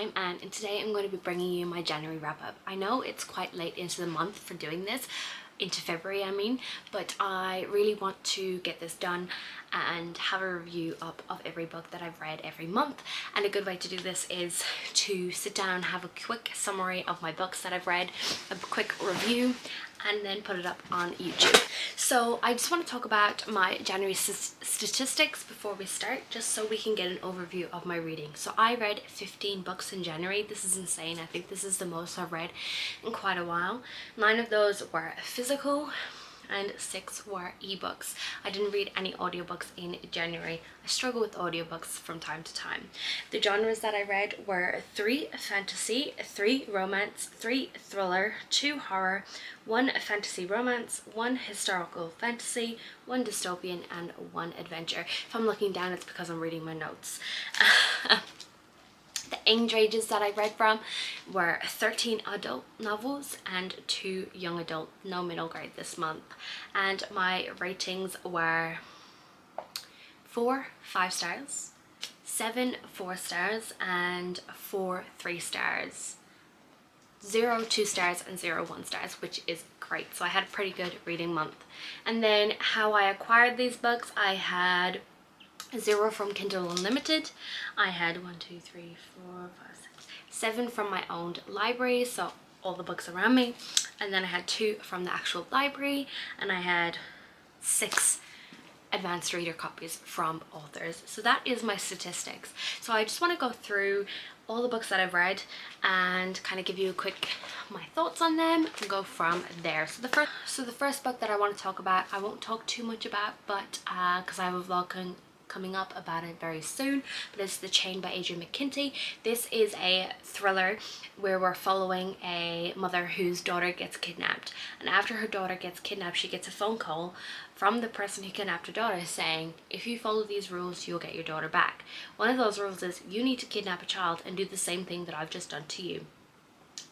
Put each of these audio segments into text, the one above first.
time, and today I'm going to be bringing you my January wrap up. I know it's quite late into the month for doing this, into February I mean, but I really want to get this done and have a review up of every book that I've read every month. And a good way to do this is to sit down, have a quick summary of my books that I've read, a quick review, and then put it up on YouTube. So I just want to talk about my January statistics before we start, just so we can get an overview of my reading. So I read 15 books in January. This is insane. I think this is the most I've read in quite a while. 9 of those were physical and 6 were ebooks. I didn't read any audiobooks in January. I struggle with audiobooks from time to time. The genres that I read were 3 fantasy, 3 romance, 3 thriller, 2 horror, 1 fantasy romance, 1 historical fantasy, 1 dystopian, and 1 adventure. If I'm looking down, it's because I'm reading my notes. The age ranges that I read from were 13 adult novels and 2 young adult, no middle grade this month. And my ratings were 4 5 stars, 7 4 stars, and 4 3 stars. 0 2 stars and 0 1 stars, which is great. So I had a pretty good reading month. And then how I acquired these books, I had 0 from Kindle Unlimited. I had 1 2 3 4 5 6 7 from my owned library, so all the books around me. And then I had 2 from the actual library, and I had 6 advanced reader copies from authors. So that is my statistics. So I just want to go through all the books that I've read and kind of give you a quick my thoughts on them and go from there. So the first book that I want to talk about, I won't talk too much about, but because I have a vlog coming up about it very soon, but it's The Chain by Adrian McKinty. This is a thriller where we're following a mother whose daughter gets kidnapped, and after her daughter gets kidnapped, she gets a phone call from the person who kidnapped her daughter saying, if you follow these rules, you'll get your daughter back. One of those rules is you need to kidnap a child and do the same thing that I've just done to you.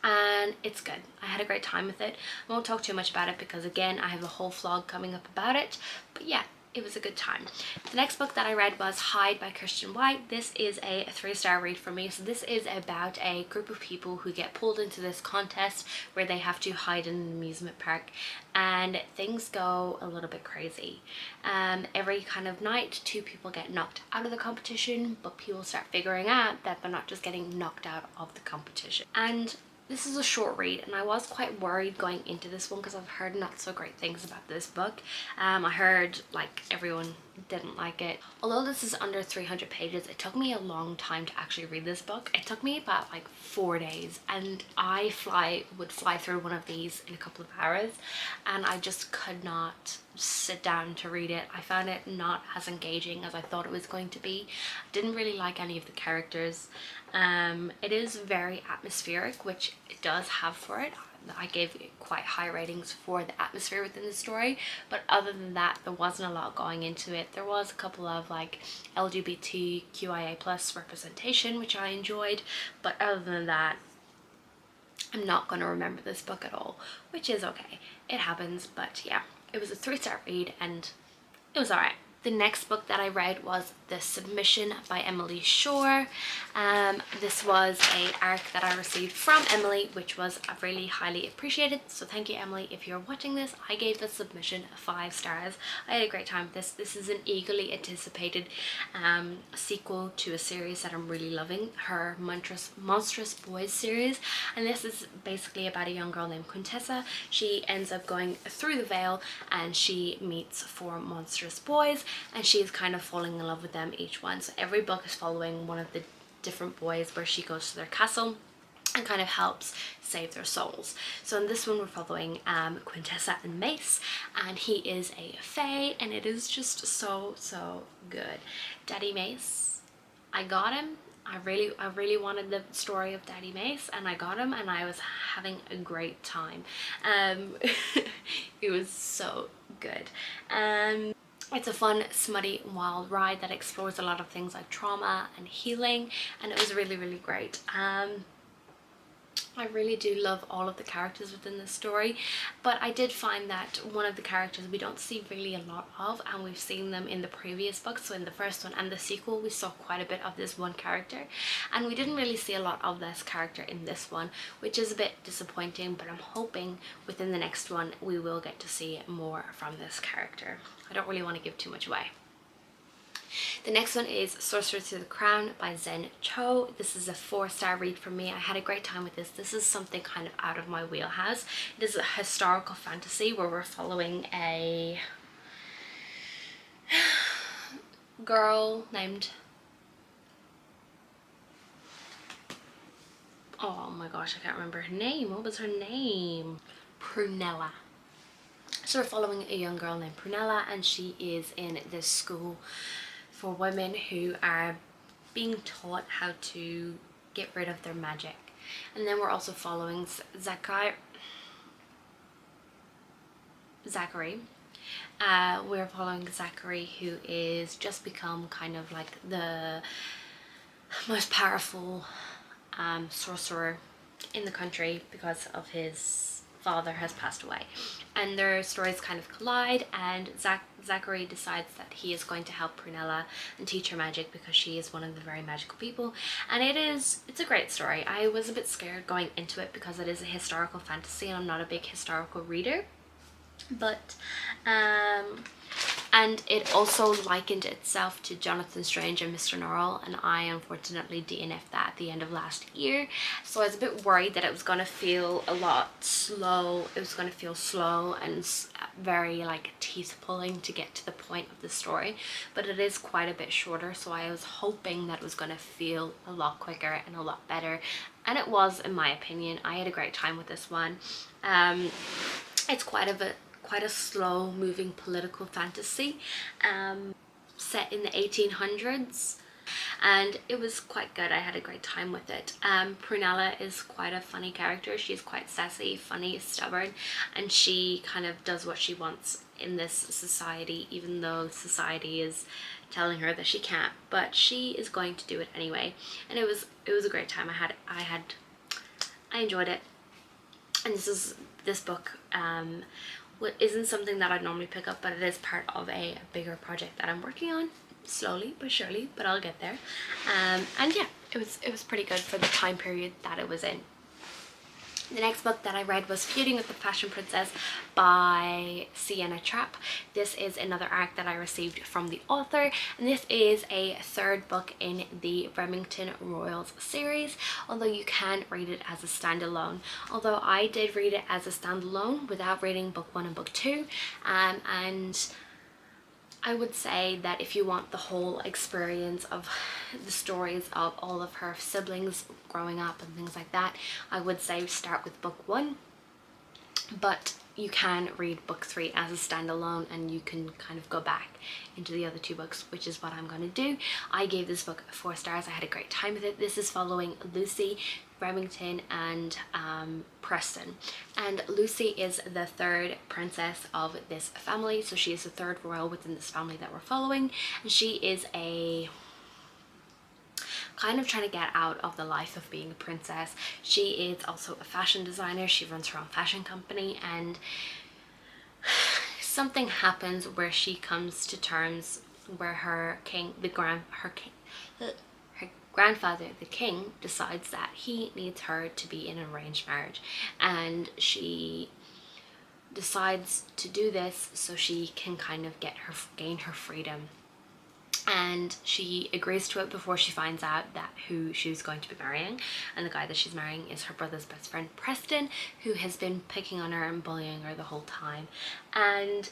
And it's good. I had a great time with it. I won't talk too much about it because again, I have a whole vlog coming up about it, but yeah, it was a good time. The next book that I read was Hide by Christian White. This is a 3-star read for me. So this is about a group of people who get pulled into this contest where they have to hide in an amusement park, and things go a little bit crazy. Every kind of night, 2 people get knocked out of the competition, but people start figuring out that they're not just getting knocked out of the competition. And this is a short read, and I was quite worried going into this one because I've heard not so great things about this book. I heard like everyone didn't like it. Although this is under 300 pages, it took me a long time to actually read this book. It took me about like 4 days, and I would fly through one of these in a couple of hours, and I just could not sit down to read it. I found it not as engaging as I thought it was going to be. I didn't really like any of the characters. It is very atmospheric, which it does have for it. I gave it quite high ratings for the atmosphere within the story, but other than that, there wasn't a lot going into it. There was a couple of like LGBTQIA plus representation, which I enjoyed, but other than that, I'm not going to remember this book at all, which is okay. It happens, but yeah, it was a 3-star read and it was alright. The next book that I read was The Submission by Emily Shore. This was an arc that I received from Emily, which was really highly appreciated. So thank you, Emily. If you're watching this, I gave The Submission 5 stars. I had a great time with this. This is an eagerly anticipated sequel to a series that I'm really loving, her Monstrous Boys series. And this is basically about a young girl named Quintessa. She ends up going through the veil and she meets 4 monstrous boys, and she is kind of falling in love with them, each one. So every book is following one of the different boys where she goes to their castle and kind of helps save their souls. So in this one we're following Quintessa and Mace, and he is a fae, and it is just so good. Daddy Mace, I got him. I really wanted the story of Daddy Mace, and I got him, and I was having a great time. It was so good. It's a fun, smutty, wild ride that explores a lot of things like trauma and healing, and it was really great. I really do love all of the characters within the story, but I did find that one of the characters we don't see really a lot of, and we've seen them in the previous books. So in the first one and the sequel we saw quite a bit of this one character, and we didn't really see a lot of this character in this one, which is a bit disappointing, but I'm hoping within the next one we will get to see more from this character. I don't really want to give too much away. The next one is Sorcerer to the Crown by Zen Cho. This is a 4-star read for me. I had a great time with this. This is something kind of out of my wheelhouse. It is a historical fantasy where we're following a girl named... oh my gosh, I can't remember her name. What was her name? Prunella. So we're following a young girl named Prunella, and she is in this school for women who are being taught how to get rid of their magic. And then we're also following Zachary. We're following Zachary, who is just become kind of like the most powerful sorcerer in the country because of his father has passed away, and their stories kind of collide, and Zachary decides that he is going to help Prunella and teach her magic because she is one of the very magical people. And it's a great story. I was a bit scared going into it because it is a historical fantasy and I'm not a big historical reader, but and it also likened itself to Jonathan Strange and Mr. Norrell, and I unfortunately DNF'd that at the end of last year, so I was a bit worried that it was going to feel a lot slow. It was going to feel slow and very like teeth pulling to get to the point of the story, but it is quite a bit shorter, so I was hoping that it was going to feel a lot quicker and a lot better, and it was, in my opinion. I had a great time with this one. It's quite a slow moving political fantasy set in the 1800s, and it was quite good. I had a great time with it. Prunella is quite a funny character. She's quite sassy, funny, stubborn, and she kind of does what she wants in this society, even though society is telling her that she can't, but she is going to do it anyway. And it was a great time. I enjoyed it. And this book isn't something that I'd normally pick up, but it is part of a bigger project that I'm working on, slowly but surely, but I'll get there. And yeah, it was pretty good for the time period that it was in. The next book that I read was Feuding with the Fashion Princess by Sienna Trapp. This is another arc that I received from the author, and this is a third book in the Remington Royals series, although you can read it as a standalone. Although I did read it as a standalone without reading book 1 and book 2, and I would say that if you want the whole experience of the stories of all of her siblings growing up and things like that, I would say start with book 1, but you can read book 3 as a standalone, and you can kind of go back into the other 2 books, which is what I'm going to do. I gave this book 4 stars. I had a great time with it. This is following Lucy, Remington, and Preston, and Lucy is the 3rd princess of this family, so she is the 3rd royal within this family that we're following, and she is a kind of trying to get out of the life of being a princess. She is also a fashion designer. She runs her own fashion company, and something happens where she comes to terms where her grandfather, the king, decides that he needs her to be in an arranged marriage, and she decides to do this so she can kind of gain her freedom. And she agrees to it before she finds out that who she's going to be marrying, and the guy that she's marrying is her brother's best friend Preston, who has been picking on her and bullying her the whole time. And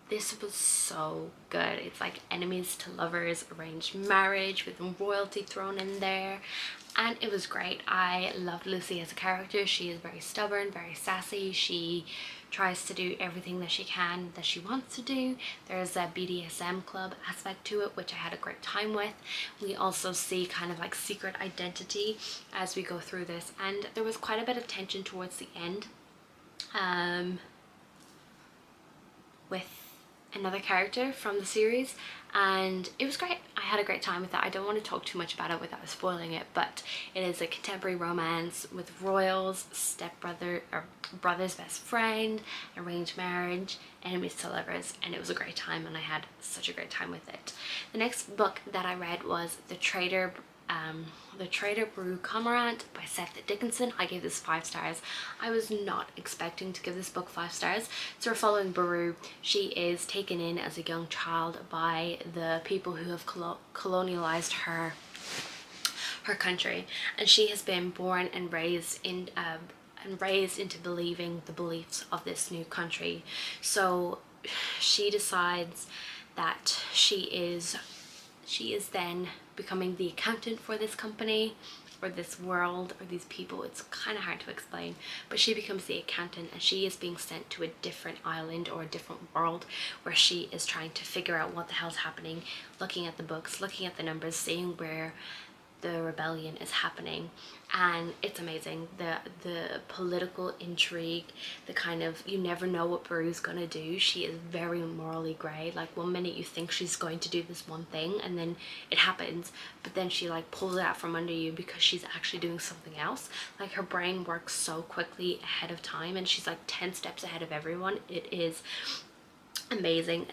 this was so good. It's like enemies to lovers, arranged marriage with royalty thrown in there, and it was great. I loved Lucy as a character. She is very stubborn, very sassy. She tries to do everything that she can, that she wants to do. There's a BDSM club aspect to it, which I had a great time with. We also see kind of like secret identity as we go through this, and there was quite a bit of tension towards the end with another character from the series, and it was great. I had a great time with that. I don't want to talk too much about it without spoiling it, but it is a contemporary romance with royals, stepbrother or brother's best friend, arranged marriage, enemies to lovers, and it was a great time, and I had such a great time with it. The next book that I read was The Traitor Brew Cormorant by Seth Dickinson. I gave this 5 stars. I was not expecting to give this book 5 stars. So we're following Beru. She is taken in as a young child by the people who have colonialized her country, and she has been born and raised into believing the beliefs of this new country. So she decides that she is then becoming the accountant for this company or this world or these people. It's kind of hard to explain, but she becomes the accountant, and she is being sent to a different island or a different world where she is trying to figure out what the hell's happening, looking at the books, looking at the numbers, seeing where the rebellion is happening. And it's amazing. The political intrigue, the kind of, you never know what Beru's gonna do. She is very morally grey. Like, one minute you think she's going to do this one thing and then it happens, but then she like pulls it out from under you because she's actually doing something else. Like, her brain works so quickly ahead of time, and she's like 10 steps ahead of everyone. It is amazing.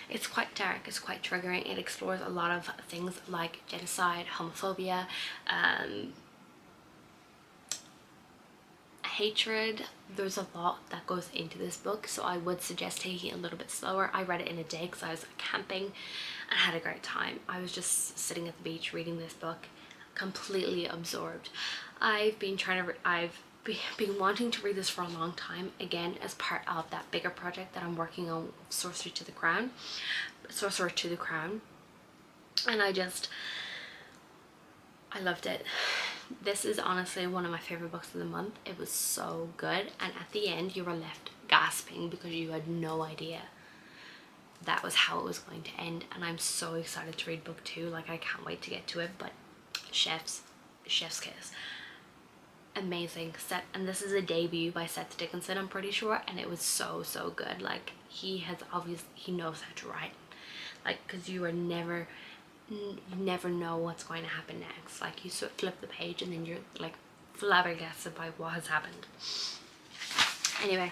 It's quite dark, it's quite triggering. It explores a lot of things like genocide, homophobia, hatred. There's a lot that goes into this book, so I would suggest taking it a little bit slower. I read it in a day because I was camping and had a great time. I was just sitting at the beach reading this book, completely absorbed. I've been wanting to read this for a long time, again as part of that bigger project that I'm working on, Sorcerer to the Crown, and I loved it. This is honestly one of my favorite books of the month. It was so good, and at the end you were left gasping because you had no idea that was how it was going to end. And I'm so excited to read book 2. Like, I can't wait to get to it. But chef's kiss, amazing set. And this is a debut by Seth Dickinson, I'm pretty sure, and it was so good. Like, he knows how to write, like, because you never know what's going to happen next. Like, you sort of flip the page and then you're like flabbergasted by what has happened. Anyway,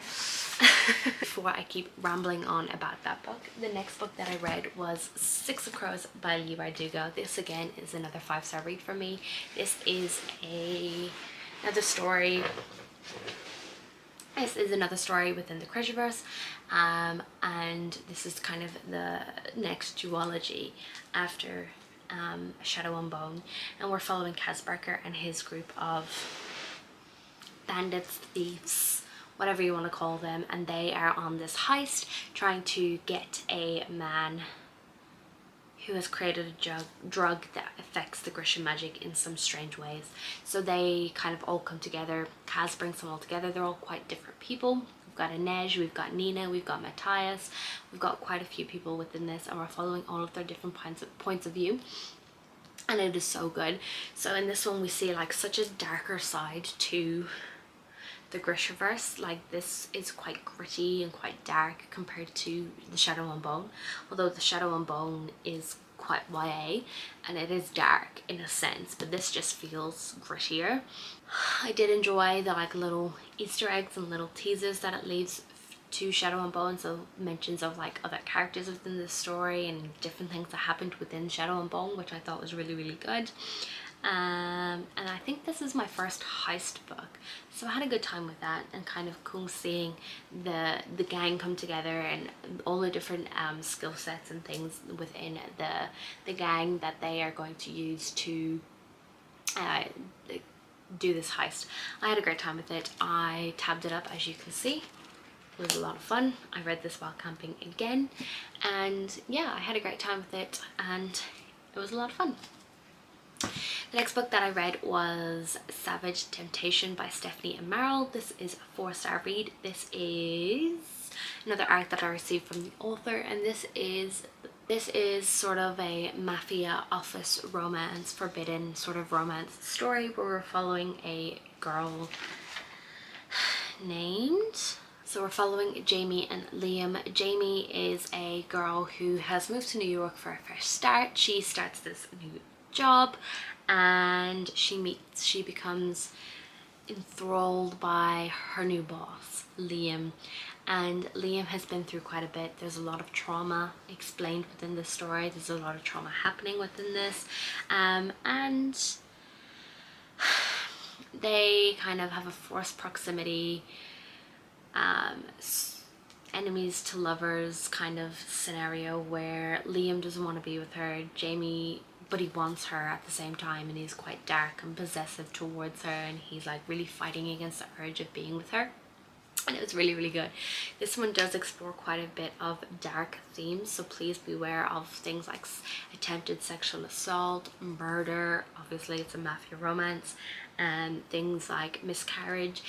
before I keep rambling on about that book, the next book that I read was Six of Crows by Leigh Bardugo. This again is another 5-star read for me. This is another story. This is another story within the Grishaverse, and this is kind of the next duology after Shadow and Bone, and we're following Kaz Barker and his group of bandits, thieves, whatever you want to call them, and they are on this heist trying to get a man who has created a drug that affects the Grisha magic in some strange ways. So they kind of all come together. Kaz brings them all together. They're all quite different people. We've got Inej, we've got Nina, we've got Matthias. We've got quite a few people within this, and we're following all of their different points of view. And it is so good. So in this one we see like such a darker side to the Grishaverse. Like, this is quite gritty and quite dark compared to the Shadow and Bone, although the Shadow and Bone is quite YA and it is dark in a sense, but this just feels grittier. I did enjoy the like little Easter eggs and little teasers that it leaves to Shadow and Bone, so mentions of like other characters within the story and different things that happened within Shadow and Bone, which I thought was really good. And I think this is my first heist book, so I had a good time with that, and kind of cool seeing the gang come together and all the different skill sets and things within the gang that they are going to use to do this heist. I had a great time with it. I tabbed it up, as you can see. It was a lot of fun. I read this while camping again, and yeah, I had a great time with it and it was a lot of fun. The next book that I read was Savage Temptation by Stephanie Amaral. This is a 4-star read. This is another art that I received from the author, and this is sort of a mafia office romance, forbidden sort of romance story where we're following a girl named So we're following Jamie and Liam. Jamie is a girl who has moved to New York for a fresh start. She starts this new job and she becomes enthralled by her new boss, Liam. And Liam has been through quite a bit. There's a lot of trauma explained within this story. There's a lot of trauma happening within this. And they kind of have a forced proximity, enemies to lovers kind of scenario where Liam doesn't want to be with her, Jamie, but he wants her at the same time, and he's quite dark and possessive towards her, and he's like really fighting against the urge of being with her. And it was really, really good. This one does explore quite a bit of dark themes, so please beware of things like attempted sexual assault, murder, obviously it's a mafia romance, and things like miscarriage,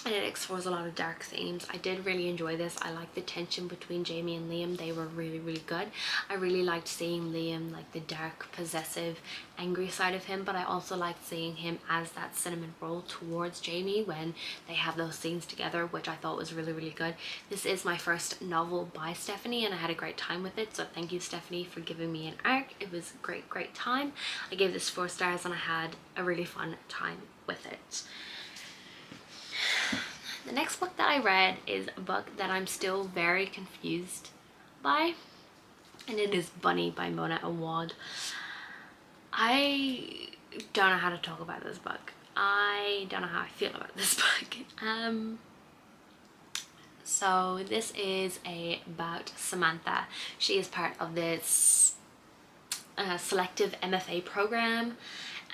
and it explores a lot of dark themes. I did really enjoy this. I liked the tension between Jamie and Liam. They were really, really good. I really liked seeing Liam, like the dark, possessive, angry side of him, but I also liked seeing him as that cinnamon roll towards Jamie when they have those scenes together, which I thought was really, really good. This is my first novel by Stephanie and I had a great time with it, so thank you, Stephanie, for giving me an arc. It was a great, great time. I gave this 4 stars and I had a really fun time with it. The next book that I read is a book that I'm still very confused by, and it is Bunny by Mona Awad. I don't know how to talk about this book. I don't know how I feel about this book. So this is about Samantha. She is part of this selective MFA program,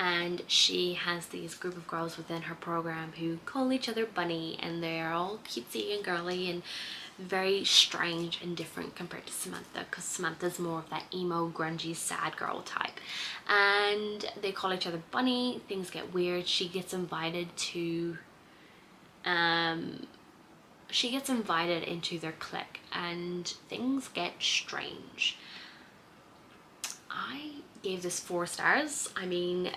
and she has these group of girls within her program who call each other Bunny, and they're all cutesy and girly and very strange and different compared to Samantha, because Samantha's more of that emo, grungy, sad girl type. And they call each other Bunny. Things get weird. She gets invited into their clique and things get strange. I gave this 4 stars. I mean,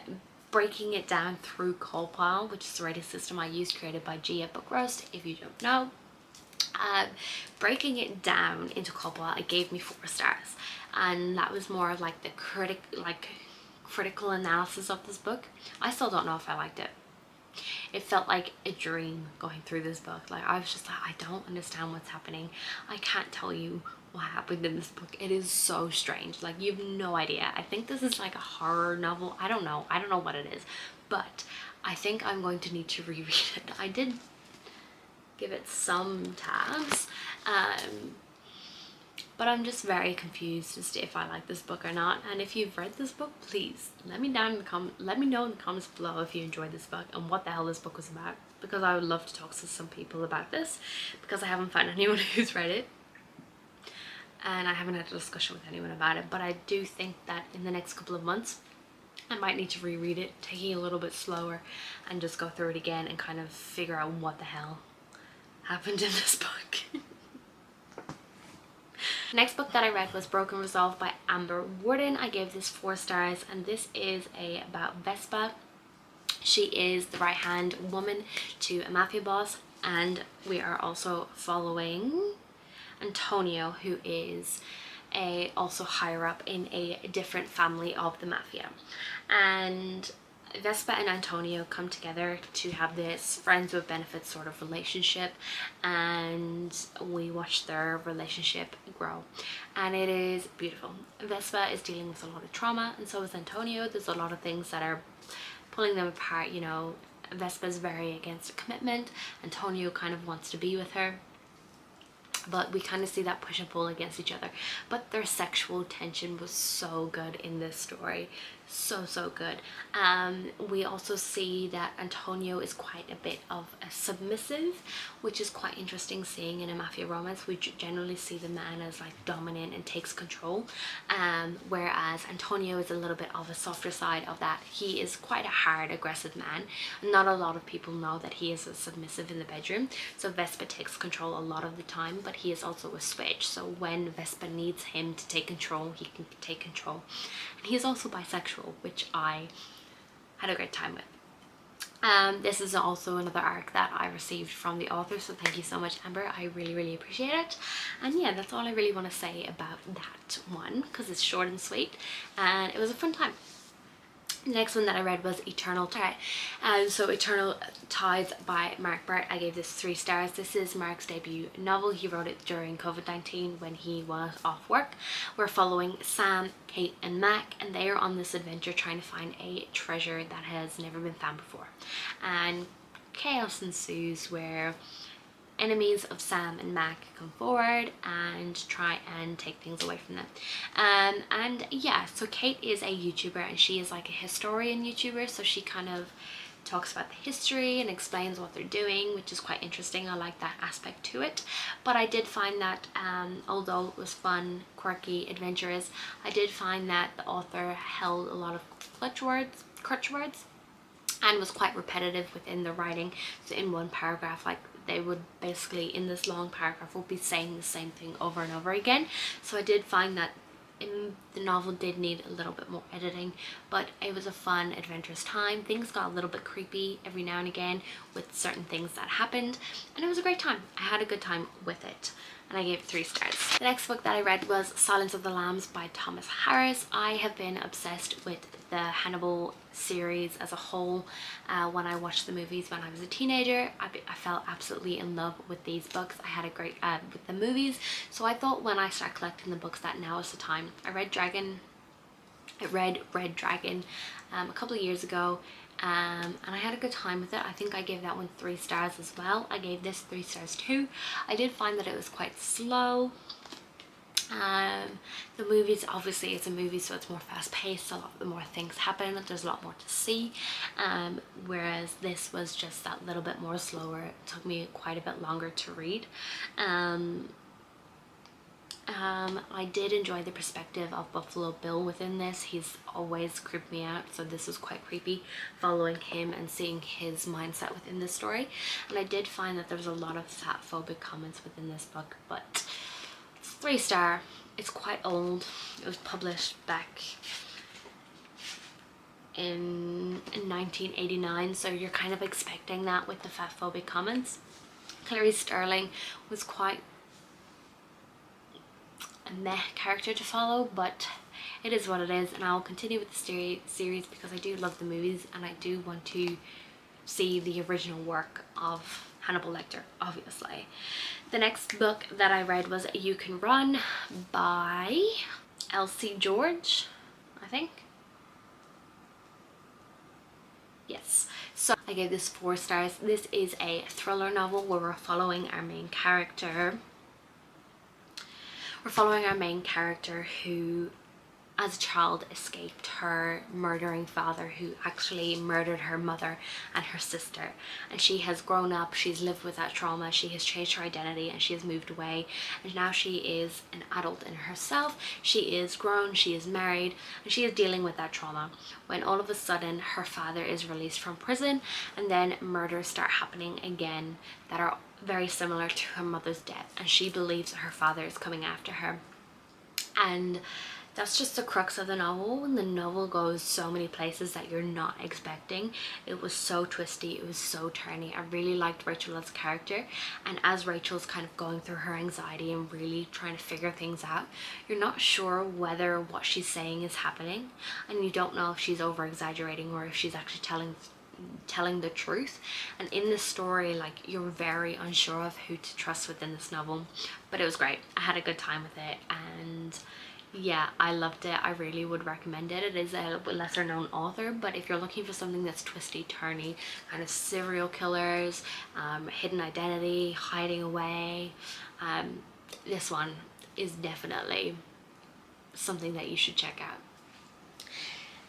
breaking it down through CallPile, which is the rating system I use, created by Gia Book Roast, if you don't know. Breaking it down into CallPile, it gave me 4 stars, and that was more of like the critical analysis of this book. I still don't know if I liked it. It felt like a dream going through this book. Like, I was just like, I don't understand what's happening. I can't tell you what happened in this book. It is so strange. Like, you have no idea. I think this is like a horror novel. I don't know what it is, but I think I'm going to need to reread it. I did give it some tabs, but I'm just very confused as to if I like this book or not. And if you've read this book, please let me know in the comments below if you enjoyed this book and what the hell this book was about, because I would love to talk to some people about this, because I haven't found anyone who's read it and I haven't had a discussion with anyone about it. But I do think that in the next couple of months I might need to reread it, taking it a little bit slower, and just go through it again and kind of figure out what the hell happened in this book. The next book that I read was Broken Resolve by Amber Warden. I gave this 4 stars, and this is about Vespa. She is the right-hand woman to a mafia boss, and we are also following Antonio, who is also higher up in a different family of the mafia. And Vespa and Antonio come together to have this friends with benefits sort of relationship, and we watch their relationship grow, and it is beautiful. Vespa is dealing with a lot of trauma, and so is Antonio. There's a lot of things that are pulling them apart, you know. Vespa's very against a commitment. Antonio kind of wants to be with her, but we kind of see that push and pull against each other. But their sexual tension was so good in this story. So good. We also see that Antonio is quite a bit of a submissive, which is quite interesting seeing in a mafia romance. We generally see the man as like dominant and takes control, whereas Antonio is a little bit of a softer side of that. He is quite a hard, aggressive man. Not a lot of people know that he is a submissive in the bedroom. So Vespa takes control a lot of the time, but he is also a switch. So when Vespa needs him to take control, he can take control. And he is also bisexual, which I had a great time with. This is also another arc that I received from the author, so thank you so much, Amber. I really appreciate it. And yeah, that's all I really want to say about that one, because it's short and sweet and it was a fun time. The next one that I read was Eternal Tide. And so Eternal Tides by Mark Burt, I gave this 3 stars. This is Mark's debut novel. He wrote it during COVID-19 when he was off work. We're following Sam, Kate and Mac, and they are on this adventure trying to find a treasure that has never been found before. And chaos ensues where enemies of Sam and Mac come forward and try and take things away from them. And yeah, so Kate is a YouTuber, and she is like a historian YouTuber, so she kind of talks about the history and explains what they're doing, which is quite interesting. I like that aspect to it. But I did find that although it was fun, quirky, adventurous, I did find that the author held a lot of crutch words and was quite repetitive within the writing. So in one paragraph, like, they would basically, in this long paragraph, will be saying the same thing over and over again. So I did find that the novel did need a little bit more editing, but it was a fun, adventurous time. Things got a little bit creepy every now and again with certain things that happened, and it was a great time. I had a good time with it, and I gave it 3 stars. The next book that I read was Silence of the Lambs by Thomas Harris. I have been obsessed with the Hannibal series as a whole. When I watched the movies when I was a teenager, I fell absolutely in love with these books. I had a great with the movies, so I thought when I start collecting the books that now is the time. I read Red Dragon a couple of years ago, and I had a good time with it. I think I gave that one 3 stars as well. I gave this 3 stars too. I did find that it was quite slow. The movies, obviously it's a movie, so it's more fast paced, a lot more things happen, there's a lot more to see, whereas this was just that little bit more slower. It took me quite a bit longer to read. I did enjoy the perspective of Buffalo Bill within this. He's always creeped me out, so this was quite creepy, following him and seeing his mindset within this story. And I did find that there was a lot of fat phobic comments within this book, but 3 star. It's quite old. It was published back in 1989, so you're kind of expecting that with the fat phobic comments. Clarice Starling was quite a meh character to follow, but it is what it is, and I'll continue with the series because I do love the movies and I do want to see the original work of Hannibal Lecter, obviously. The next book that I read was You Can Run by Elsie George, I think. Yes, so I gave this 4 stars. This is a thriller novel where we're following our main character. We're following our main character who, as a child, escaped her murdering father, who actually murdered her mother and her sister. And she has grown up, she's lived with that trauma, she has changed her identity, and she has moved away. And now she is an adult in herself. She is grown, she is married, and she is dealing with that trauma. When all of a sudden her father is released from prison, and then murders start happening again that are very similar to her mother's death. And she believes that her father is coming after her. And that's just the crux of the novel, and the novel goes so many places that you're not expecting. It was so twisty, it was so turny. I really liked Rachel as a character, and as Rachel's kind of going through her anxiety and really trying to figure things out, you're not sure whether what she's saying is happening, and you don't know if she's over exaggerating or if she's actually telling the truth. And in this story, like, you're very unsure of who to trust within this novel, but it was great. I had a good time with it, and yeah, I loved it. I really would recommend it. It is a lesser known author, but if you're looking for something that's twisty, turny, kind of serial killers, hidden identity, hiding away, this one is definitely something that you should check out.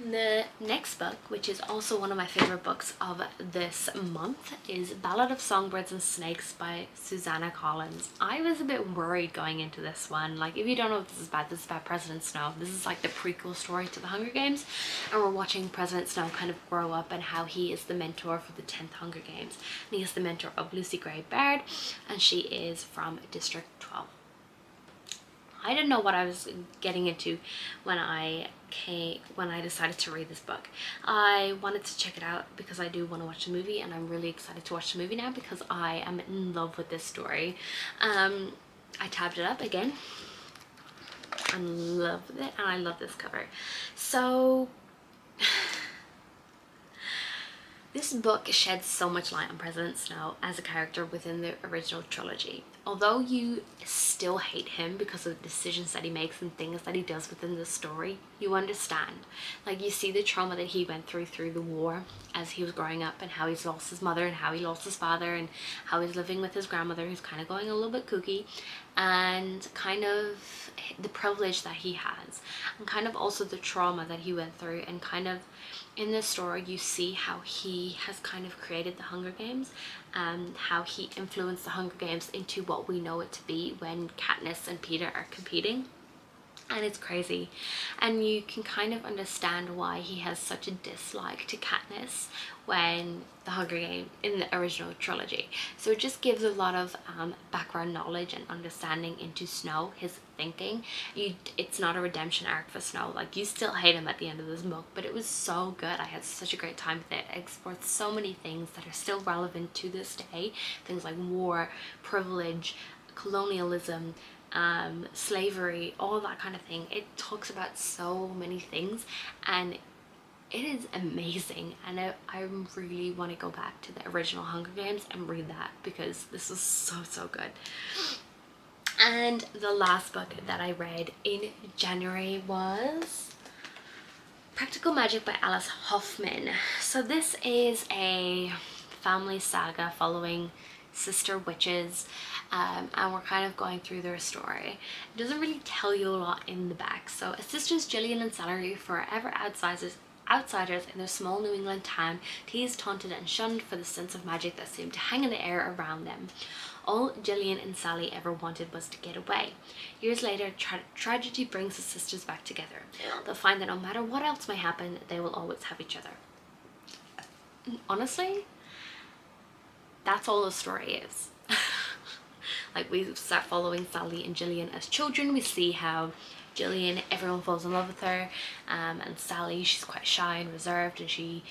The next book, which is also one of my favorite books of this month, is Ballad of Songbirds and Snakes by Susanna Collins. I was a bit worried going into this one. Like, if you don't know what this is about President Snow. This is like the prequel story to the Hunger Games, and we're watching President Snow kind of grow up and how he is the mentor for the 10th Hunger Games. And he is the mentor of Lucy Gray Baird, and she is from District 12. I didn't know what I was getting into when I decided to read this book. I wanted to check it out because I do want to watch the movie, and I'm really excited to watch the movie now because I am in love with this story. I tabbed it up again. I'm in love with it, and I love this cover. So this book sheds so much light on President Snow as a character within the original trilogy. Although you still hate him because of the decisions that he makes and things that he does within the story, you understand. Like, you see the trauma that he went through the war as he was growing up, and how he's lost his mother and how he lost his father, and how he's living with his grandmother who's kind of going a little bit kooky, and kind of the privilege that he has, and kind of also the trauma that he went through. And kind of in this story you see how he has kind of created the Hunger Games, and how he influenced the Hunger Games into what we know it to be when Katniss and Peeta are competing. And it's crazy, and you can kind of understand why he has such a dislike to Katniss when the Hunger Games in the original trilogy. So it just gives a lot of background knowledge and understanding into Snow, his thinking. It's not a redemption arc for Snow. Like, you still hate him at the end of this book, but it was so good. I had such a great time with it. It explored so many things that are still relevant to this day, things like war, privilege, colonialism, slavery, all that kind of thing. It talks about so many things, and it is amazing. And I really want to go back to the original Hunger Games and read that, because this is so good. And the last book that I read in January was Practical Magic by Alice Hoffman. So this is a family saga following sister witches, and we're kind of going through their story. It doesn't really tell you a lot in the back. So as sisters Gillian and Sally, forever outsiders in their small New England town, teased, taunted and shunned for the sense of magic that seemed to hang in the air around them. All Gillian and Sally ever wanted was to get away. Years later, tragedy brings the sisters back together. They'll find that no matter what else may happen, they will always have each other. Honestly, that's all the story is. Like, we start following Sally and Gillian as children. We see how Gillian, everyone falls in love with her, and Sally, she's quite shy and reserved, and she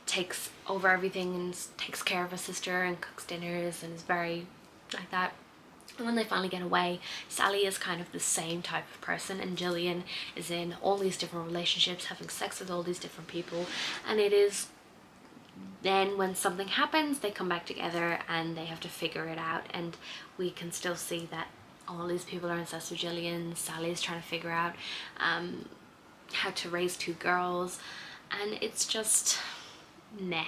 takes over everything and takes care of her sister and cooks dinners and is very like that. And when they finally get away, Sally is kind of the same type of person, and Gillian is in all these different relationships, having sex with all these different people. And it is then when something happens, they come back together and they have to figure it out. And we can still see that all these people are incensed with Gillian. Sally is trying to figure out how to raise two girls, and it's just meh.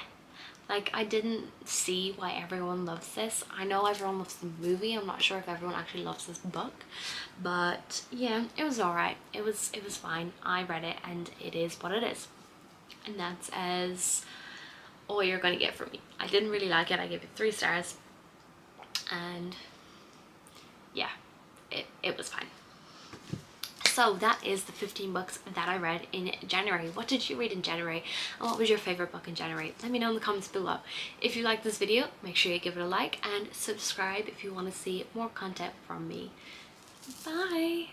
Like, I didn't see why everyone loves this. I know everyone loves the movie. I'm not sure if everyone actually loves this book, but yeah, it was alright. It was fine. I read it, and it is what it is, and that's as all you're gonna get from me. I didn't really like it. I gave it 3 stars, and yeah, it was fine. So that is the 15 books that I read in January. What did you read in January, and what was your favorite book in January? Let me know in the comments below. If you like this video, make sure you give it a like and subscribe if you want to see more content from me. Bye!